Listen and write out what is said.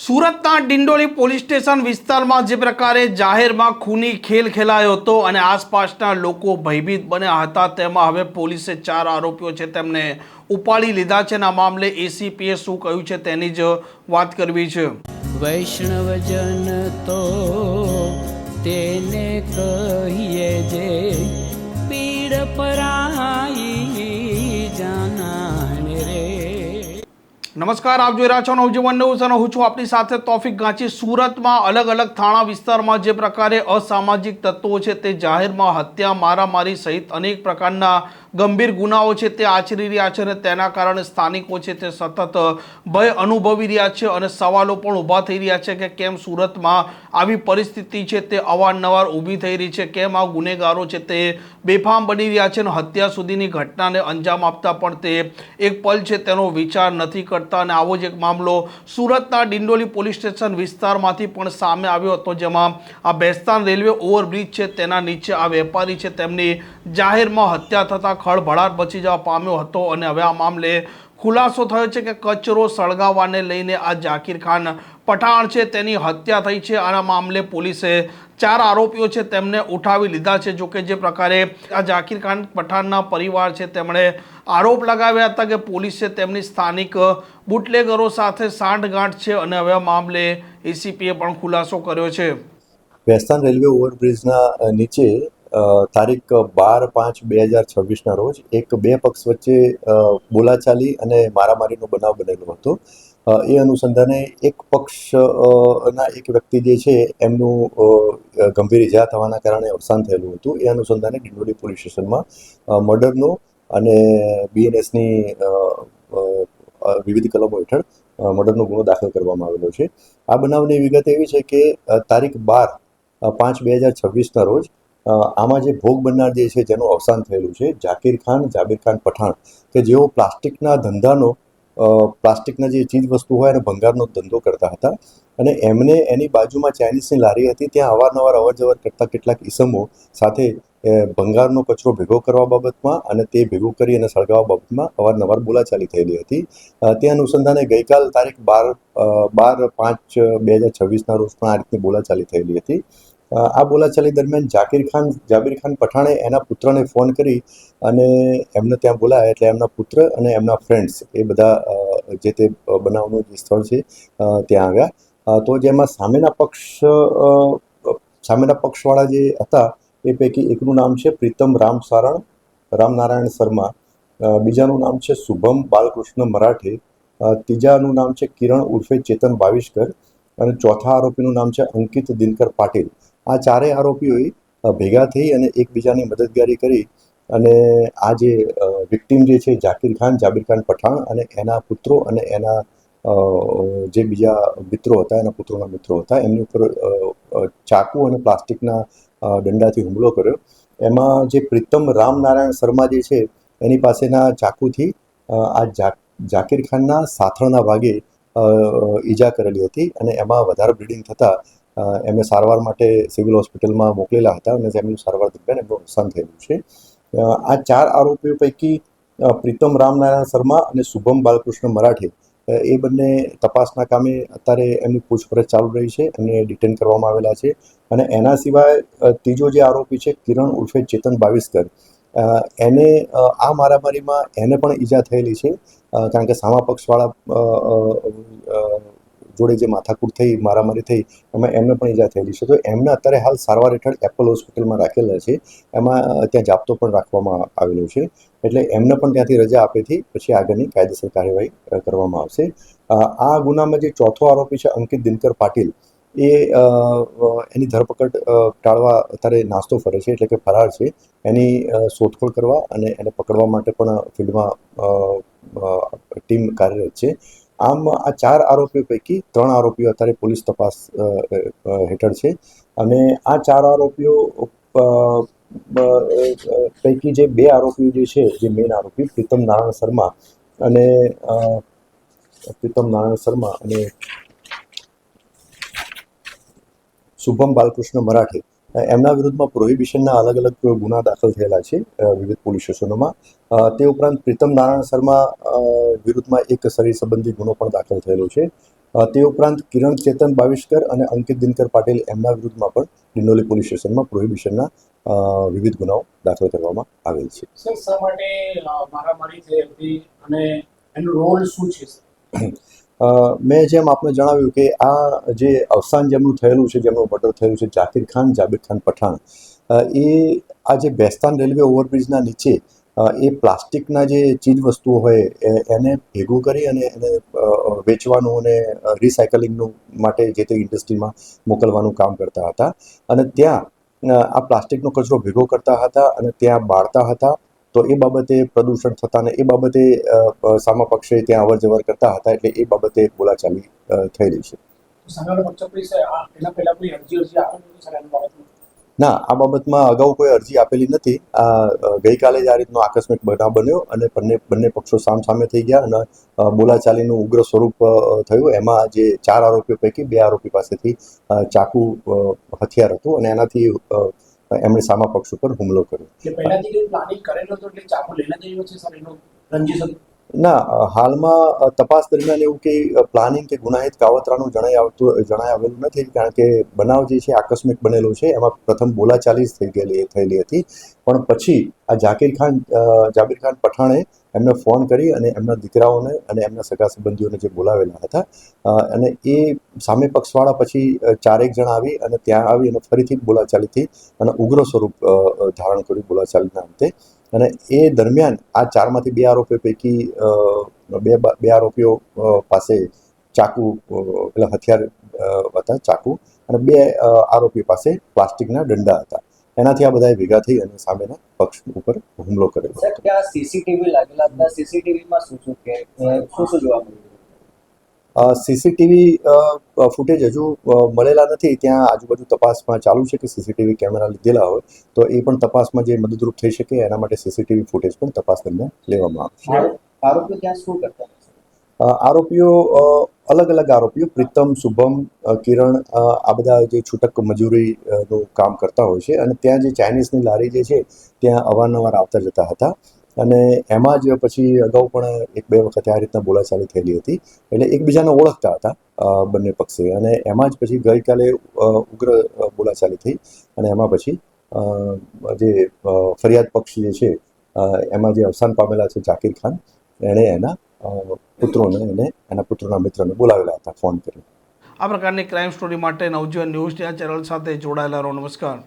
સુરતના Dindoli police station વિસ્તારમાં જે પ્રકારે જાહેરમાં ખૂની ખેલ ખેલાયો હતો અને આસપાસના લોકો ભયભીત બન્યા હતા, તેમાં હવે પોલીસે 4 આરોપીઓ છે તેમને ઉપાડી લીધા છે અને આ મામલે એસીપીએ શું કહ્યું છે તેની જ વાત કરવી છે। વૈષ્ણવજન તો તેને કહીએ જે પીડ પરાઈ જાનાને રે। નમસ્કાર, આપ જોઈ રહ્યા છો નવજીવન ન્યૂઝ અને હું છું આપની સાથે તોફિક ગાંચી। સુરતમાં અલગ અલગ થાણા વિસ્તારમાં જે પ્રકારે અસામાજિક તત્વો છે તે જાહેરમાં હત્યા, મારામારી સહિત અનેક પ્રકારના ગંભીર ગુનાઓ છે તે આચરી રહ્યા છે અને તેના કારણે સ્થાનિકો છે તે સતત ભય અનુભવી રહ્યા છે અને સવાલો પણ ઊભા થઈ રહ્યા છે કે કેમ સુરતમાં આવી પરિસ્થિતિ છે તે અવારનવાર ઊભી થઈ રહી છે, કેમ આ ગુનેગારો છે તે બેફામ બની રહ્યા છે અને હત્યા સુધીની ઘટનાને અંજામ આપતા પણ તે એક પલ છે તેનો વિચાર નથી કરતા। અને આવો જ એક મામલો સુરતના ડિંડોલી પોલીસ સ્ટેશન વિસ્તારમાંથી પણ સામે આવ્યો હતો, જેમાં આ બેસ્તાન રેલવે ઓવરબ્રિજ છે તેના નીચે આ વેપારી છે તેમની જાહેરમાં હત્યા થતાં ખળભળાટ મચી જવા પામ્યો હતો અને હવે આ મામલે ખુલાસો થયો છે કે કચરો સળગાવવાને લઈને આ ઝાકીર ખાન પઠાણ છે તેની હત્યા થઈ છે। આના મામલે પોલીસે 4 આરોપીઓ છે તેમને ઉઠાવી લીધા છે। જોકે જે પ્રકારે આ ઝાકીર ખાન પઠાણના પરિવાર છે તેમણે આરોપ લગાવ્યા હતા કે પોલીસે તેમની સ્થાનિક બુટલેગરો સાથે સાંઠગાંઠ છે અને હવે આ મામલે એસીપીએ પણ ખુલાસો કર્યો છે। બેસ્તાન રેલવે ઓવરબ્રિજના નીચે તારીખ 12/5/2026ના રોજ બે પક્ષ વચ્ચે બોલાચાલી અને મારામારીનો બનાવ બનેલો હતો। એ અનુસંધાને એક પક્ષના એક વ્યક્તિ જે છે એમનું ગંભીર ઇજા થવાના કારણે અવસાન થયેલું હતું। એ અનુસંધાને ડિંડોલી પોલીસ સ્ટેશનમાં મર્ડરનો અને બીએનએસની વિવિધ કલમો હેઠળ મર્ડરનો ગુનો દાખલ કરવામાં આવેલો છે। આ બનાવની વિગત એવી છે કે તારીખ 12/5/2026ના રોજ આમાં જે ભોગ બનનાર જે છે જેનું અવસાન થયેલું છે ઝાકીર ખાન જાબીર ખાન પઠાણ, કે જેઓ પ્લાસ્ટિકના ધંધાનો પ્લાસ્ટિકના જે ચીજ વસ્તુ હોય અને ભંગારનો ધંધો કરતા હતા અને એમને એની બાજુમાં ચાઇનીઝની લારી હતી, ત્યાં અવારનવાર અવરજવર કરતા કેટલાક ઈસમો સાથે ભંગારનો કચરો ભેગો કરવા બાબતમાં અને તે ભેગું કરી અને સળગાવવા બાબતમાં અવારનવાર બોલાચાલી થયેલી હતી। તે અનુસંધાને ગઈકાલ તારીખ 12/5/2026ના રોજ પણ આ રીતની બોલાચાલી થયેલી હતી। આ બોલાચાલી દરમિયાન જાબીર ખાન પઠાણે એના પુત્રને ફોન કરી અને એમને ત્યાં બોલાયા, એટલે એમના પુત્ર અને એમના ફ્રેન્ડ્સ એ બધા જે તે બનાવનું જે સ્થળ છે ત્યાં આવ્યા। તો જેમાં સામેના પક્ષવાળા જે હતા એ પૈકી એકનું નામ છે પ્રીતમ રામનારાયણ શર્મા, બીજાનું નામ છે શુભમ બાલકૃષ્ણ મરાઠે, ત્રીજાનું નામ છે કિરણ ઉર્ફે ચેતન ભાવિષ્કર અને ચોથા આરોપીનું નામ છે અંકિત દિનકર પાટીલ। આ ચારેય આરોપીઓએ ભેગા થઈ અને એકબીજાની મદદગારી કરી અને આ જે વિક્ટીમ જે છે ઝાકીર ખાન જાબીર ખાન પઠાણ અને એના પુત્રો અને એના જે બીજા મિત્રો હતા, એના પુત્રોના મિત્રો હતા, એમની ઉપર ચાકુ અને પ્લાસ્ટિકના દંડાથી હુમલો કર્યો। એમાં જે પ્રીતમ રામનારાયણ શર્મા જે છે એની પાસેના ચાકુથી આ ઝાકીર ખાનના સાથળના ભાગે ઈજા કરેલી હતી અને એમાં વધારે બ્લીડિંગ થતાં એમને સારવાર માટે સિવિલ હોસ્પિટલમાં મોકલેલા હતા અને તેમની સારવાર દરમિયાન એમનું અવસાન થયેલું છે। આ 4 આરોપીઓ પૈકી પ્રીતમ રામનારાયણ શર્મા અને શુભમ બાલકૃષ્ણ મરાઠે એ બંને તપાસના કામે અત્યારે એમની પૂછપરછ ચાલુ રહી છે, એમને ડિટેન કરવામાં આવેલા છે। અને એના સિવાય ત્રીજો જે આરોપી છે કિરણ ઉર્ફે ચેતન ભાવિષ્કર, એને આ મારામારીમાં એને પણ ઈજા થયેલી છે, કારણ કે સામા પક્ષવાળા જોડે જે માથાકૂટ થઈ, મારામારી થઈ, એમાં એમને પણ ઈજા થયેલી છે। તો એમને અત્યારે હાલ સારવાર હેઠળ એપલ હોસ્પિટલમાં રાખેલા છે, એમાં ત્યાં જાપ્તો પણ રાખવામાં આવેલો છે, એટલે એમને પણ ત્યાંથી રજા આપીથી પછી આગળની કાયદેસર કાર્યવાહી કરવામાં આવશે। આ ગુનામાં જે ચોથો આરોપી છે અંકિત દિનકર પાટીલ, એ એની ધરપકડ ટાળવા અત્યારે નાસ્તો ફરે છે, એટલે કે ફરાર છે। એની શોધખોળ કરવા અને એને પકડવા માટે પણ ફિલ્ડમાં ટીમ કાર્યરત છે। આમ આ 4 આરોપીઓ પૈકી 3 આરોપીઓ અત્યારે પોલીસ તપાસ હેઠળ છે અને આ 4 આરોપીઓ પૈકી જે 2 આરોપીઓ જે છે, જે મેઇન આરોપી પ્રીતમ નારાયણ શર્મા અને શુભમ બાલકૃષ્ણ મરાઠે, એમના વિરુદ્ધમાં પ્રોહિબિશનના અલગ અલગ ગુના દાખલ થયેલા છે વિવિધ પોલીસ સ્ટેશનોમાં। તે ઉપરાંત પ્રીતમ નારાયણ શર્મા વિરુદ્ધમાં એક શરીર સંબંધી ગુનો પણ દાખલ થયેલો છે। તે ઉપરાંત કિરણ ચેતન બાવિસ્કર અને અંકિત દિનકર પાટીલ એમના વિરુદ્ધમાં પણ ડિંડોલી પોલીસ સ્ટેશનમાં પ્રોહિબિશનના વિવિધ ગુનાઓ દાખલ કરવામાં આવેલ છે. સર શા માટે મારામારી થઈ હતી અને એનું રોલ શું છે? મેં જેમ આપને જણાવ્યું કે આ જે અવસાન જેમનું થયેલું છે, જેમનું મર્ડર થયેલું છે, જાકીર ખાન જાબીર ખાન પઠાણ, એ આ જે બેસ્તાન રેલવે ઓવરબ્રિજના નીચે એ પ્લાસ્ટિકના જે ચીજ વસ્તુઓ હોય એને ભેગું કરી અને એને વેચવાનું અને રિસાયકલિંગનું માટે જે તે ઇન્ડસ્ટ્રીમાં મોકલવાનું કામ કરતા હતા. અને ત્યાં આ પ્લાસ્ટિકનો કચરો ભેગો કરતા હતા અને ત્યાં બાળતા હતા. તો એ બાબતે પ્રદૂષણ થતા ને એ બાબતે સામા પક્ષે ત્યાં અવર જવર કરતા હતા, એટલે એ બાબતે બોલાચાલી થઈ રહી છે. સામેવાળા પક્ષ પોલીસે એના પહેલા કોઈ અરજી આપેલી સર એના બાબતમાં? ના, આ બાબતમાં અગાઉ કોઈ અરજી આપેલી નથી. આ ગઈકાલે જ આ રીતનો આકસ્મિક બનાવ બન્યો અને બંને પક્ષો સામસામે થઈ ગયા અને બોલાચાલીનું ઉગ્ર સ્વરૂપ થયું. એમાં જે 4 આરોપીઓ પૈકી 2 આરોપી પાસેથી ચાકુ હથિયાર હતું અને એનાથી એમણે સામા પક્ષ ઉપર હુમલો કર્યો. એટલે પહેલાથી કોઈ પ્લાનિંગ કરેલો હતો એટલે ચાકુ લઈને જ આવ્યો છે સર એનો રંજીશ હતો? ના, હાલમાં તપાસ દરમિયાન એવું કે પ્લાનિંગ કે ગુનાહિત કાવતરાનું જણાઈ આવેલું નથી, કારણ કે બનાવ જે છે આકસ્મિક બનેલો છે. એમાં પ્રથમ બોલાચાલી જ થયેલી હતી, પણ પછી આ જાબીર ખાન પઠાણે એમને ફોન કરી અને એમના દીકરાઓને અને એમના સગા સંબંધીઓને જે બોલાવેલા હતા અને એ સામે પક્ષવાળા પછી 4 જણ આવી અને ત્યાં આવી અને ફરીથી બોલાચાલી થઈ અને ઉગ્ર સ્વરૂપ ધારણ કર્યું બોલાચાલીના અંતે. અને એ દરમિયાન આ 4માંથી 2 આરોપીઓ પૈકી બે આરોપીઓ પાસે ચાકુ એટલે હથિયાર હતા, ચાકુ, અને 2 આરોપીઓ પાસે પ્લાસ્ટિકના દંડા હતા. એનાથી આ બધા ભેગા થઈ અને સામેના પક્ષ ઉપર હુમલો કરેલો. સર, ત્યાં સીસીટીવી લાગેલા હતા. સીસીટીવીમાં શું જોવા મળ્યું? સીસીટીવી ફૂટેજ હજુ મળેલા નથી. ત્યાં આજુબાજુ તપાસમાં ચાલુ છે કે સીસીટીવી કેમેરા લીધેલા હોય તો એ પણ તપાસમાં જે મદદરૂપ થઈ શકે એના માટે સીસીટીવી ફૂટેજ પણ તપાસ દરમિયાન લેવામાં આવશે. આરોપીઓ ત્યાં શું કરતા? આરોપીઓ અલગ અલગ આરોપીઓ પ્રીતમ, શુભમ, કિરણ આ બધા જે છૂટક મજૂરીનું કામ કરતા હોય છે અને ત્યાં જે ચાઇનીઝની લારી જે છે ત્યાં અવારનવાર આવતા જતા હતા. અને એમાં જ પછી અગાઉ પણ 1-2 વખત આ રીતના બોલાચાલી થયેલી હતી, એટલે એકબીજાને ઓળખતા હતા બંને પક્ષે. અને એમાં જ પછી ગઈકાલે ઉગ્ર બોલાચાલી થઈ અને એમાં પછી જે ફરિયાદ પક્ષ જે છે એમાં જે અવસાન પામેલા છે જાકીર ખાન, એણે એના પુત્રોના મિત્રને બોલાવેલા હતા ફોન કરી. આ પ્રકારની ક્રાઇમ સ્ટોરી માટે નવજીવન ન્યૂઝ ચેનલ સાથે જોડાયેલા રહો. નમસ્કાર.